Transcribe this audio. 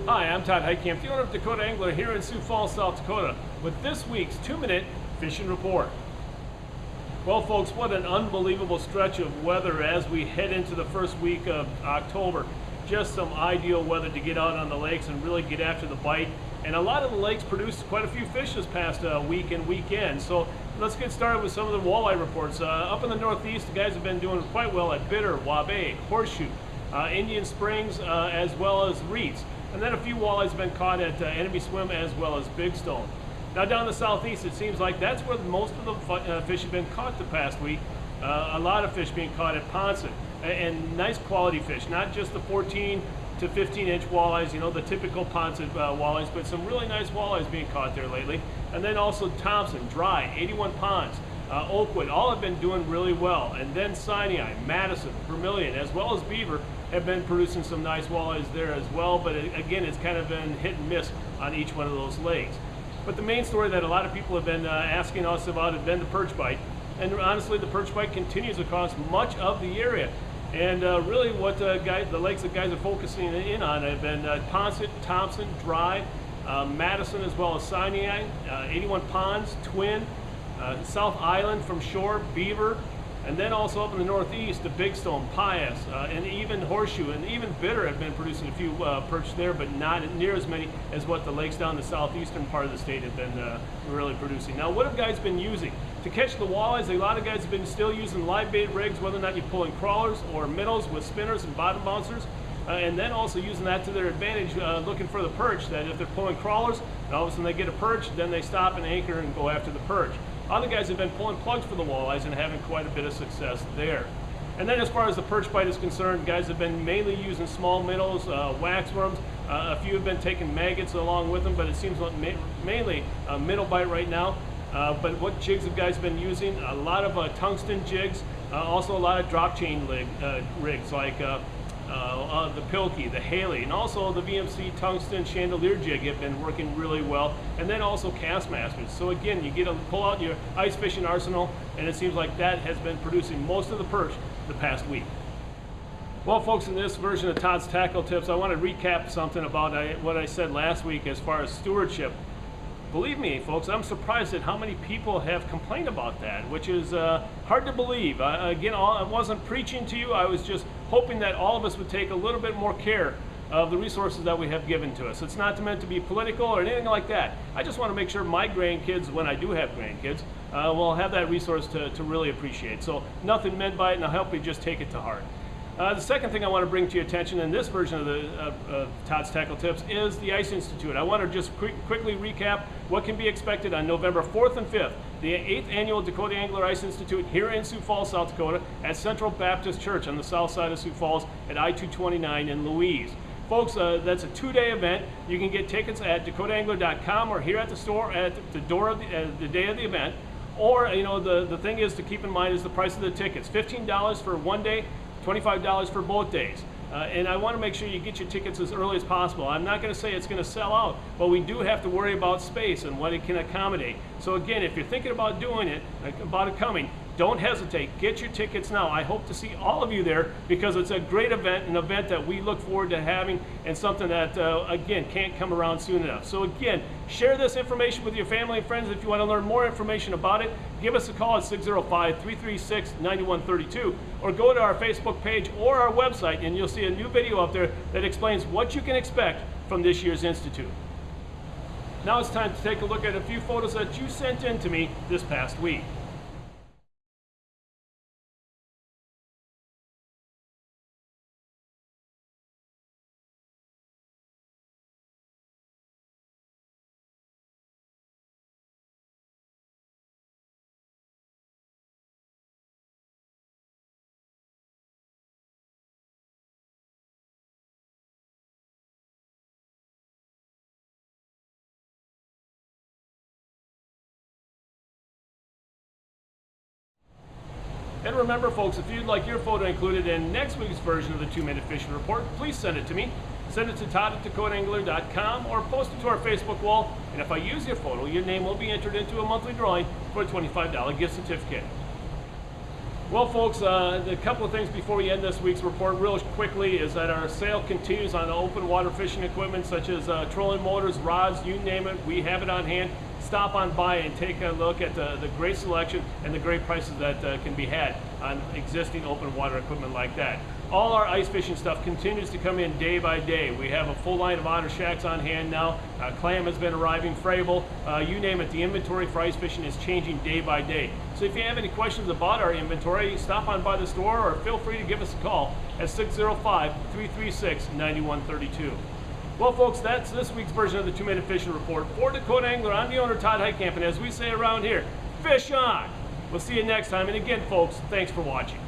Hi, I'm Todd Heitkamp, the owner of Dakota Angler here in Sioux Falls, South Dakota, with this week's 2-minute fishing report. Well, folks, what an unbelievable stretch of weather as we head into the first week of October. Just some ideal weather to get out on the lakes and really get after the bite. And a lot of the lakes produced quite a few fish this past week and weekend. So let's get started with some of the walleye reports. Up in the Northeast, the guys have been doing quite well at Bitter, Wabe, Horseshoe, Indian Springs, as well as Reeds. And then a few walleyes have been caught at Enemy Swim as well as Big Stone. Now down in the southeast, it seems like that's where most of the fish have been caught the past week. A lot of fish being caught at Hanson, and nice quality fish, not just the 14 to 15-inch walleyes, you know, the typical Hanson walleyes, but some really nice walleyes being caught there lately. And then also Thompson, Dry, 81 ponds, Oakwood, all have been doing really well. And then Sinai, Madison, Vermilion, as well as Beaver have been producing some nice walleyes there as well, but again, it's kind of been hit and miss on each one of those lakes. But the main story that a lot of people have been asking us about has been the perch bite. And honestly, the perch bite continues across much of the area. And really what the lakes that guys are focusing in on have been Ponset, Thompson, Dry, Madison, as well as Sinai, 81 Ponds, Twin, South Island from shore, Beaver, and then also up in the Northeast, the Big Stone, Pius, and even Horseshoe, and even Bitter have been producing a few perch there, but not near as many as what the lakes down the southeastern part of the state have been really producing. Now, what have guys been using? To catch the walleyes, a lot of guys have been still using live bait rigs, whether or not you're pulling crawlers or minnows with spinners and bottom bouncers, and then also using that to their advantage, looking for the perch, that if they're pulling crawlers, and all of a sudden they get a perch, then they stop and anchor and go after the perch. Other guys have been pulling plugs for the walleyes and having quite a bit of success there. And then as far as the perch bite is concerned, guys have been mainly using small minnows, waxworms. A few have been taking maggots along with them, but it seems like mainly a minnow bite right now. But what jigs have guys been using? A lot of tungsten jigs, also a lot of drop chain rigs like the Pilkey, the Haley, and also the VMC tungsten chandelier jig have been working really well, and then also Castmasters. So again, you get to pull out your ice fishing arsenal, and it seems like that has been producing most of the perch the past week. Well, folks, in this version of Todd's Tackle Tips, I want to recap something about what I said last week as far as stewardship. Believe me, folks, I'm surprised at how many people have complained about that, which is hard to believe. Again, I wasn't preaching to you. I was just hoping that all of us would take a little bit more care of the resources that we have given to us. It's not meant to be political or anything like that. I just want to make sure my grandkids, when I do have grandkids, will have that resource to really appreciate. So nothing meant by it, and I'll help you just take it to heart. The second thing I want to bring to your attention in this version of Todd's Tackle Tips is the Ice Institute. I want to just quickly recap what can be expected on November 4th and 5th, the 8th Annual Dakota Angler Ice Institute here in Sioux Falls, South Dakota at Central Baptist Church on the south side of Sioux Falls at I-229 in Louise. Folks, that's a 2-day event. You can get tickets at dakotaangler.com or here at the store at the door of the day of the event. Or, you know, the thing is to keep in mind is the price of the tickets. $15 for one day, $25 for both days. And I want to make sure you get your tickets as early as possible. I'm not going to say it's going to sell out, but we do have to worry about space and what it can accommodate. So again, if you're thinking about doing it, about it coming, don't hesitate. Get your tickets now. I hope to see all of you there because it's a great event, an event that we look forward to having and something that, again, can't come around soon enough. So again, share this information with your family and friends. If you want to learn more information about it, give us a call at 605-336-9132 or go to our Facebook page or our website and you'll see a new video up there that explains what you can expect from this year's Institute. Now it's time to take a look at a few photos that you sent in to me this past week. And remember, folks, if you'd like your photo included in next week's version of the 2-Minute Fishing Report, please send it to me. Send it to todd@dakotaangler.com or post it to our Facebook wall. And if I use your photo, your name will be entered into a monthly drawing for a $25 gift certificate. Well, folks, a couple of things before we end this week's report real quickly is that our sale continues on open water fishing equipment such as trolling motors, rods, you name it. We have it on hand. Stop on by and take a look at the great selection and the great prices that can be had on existing open water equipment like that. All our ice fishing stuff continues to come in day by day. We have a full line of otter shacks on hand now. Clam has been arriving, Frable, you name it. The inventory for ice fishing is changing day by day. So if you have any questions about our inventory, stop on by the store or feel free to give us a call at 605-336-9132. Well, folks, that's this week's version of the 2-Minute Fishing Report. For Dakota Angler, I'm the owner, Todd Heitkamp, and as we say around here, fish on! We'll see you next time, and again, folks, thanks for watching.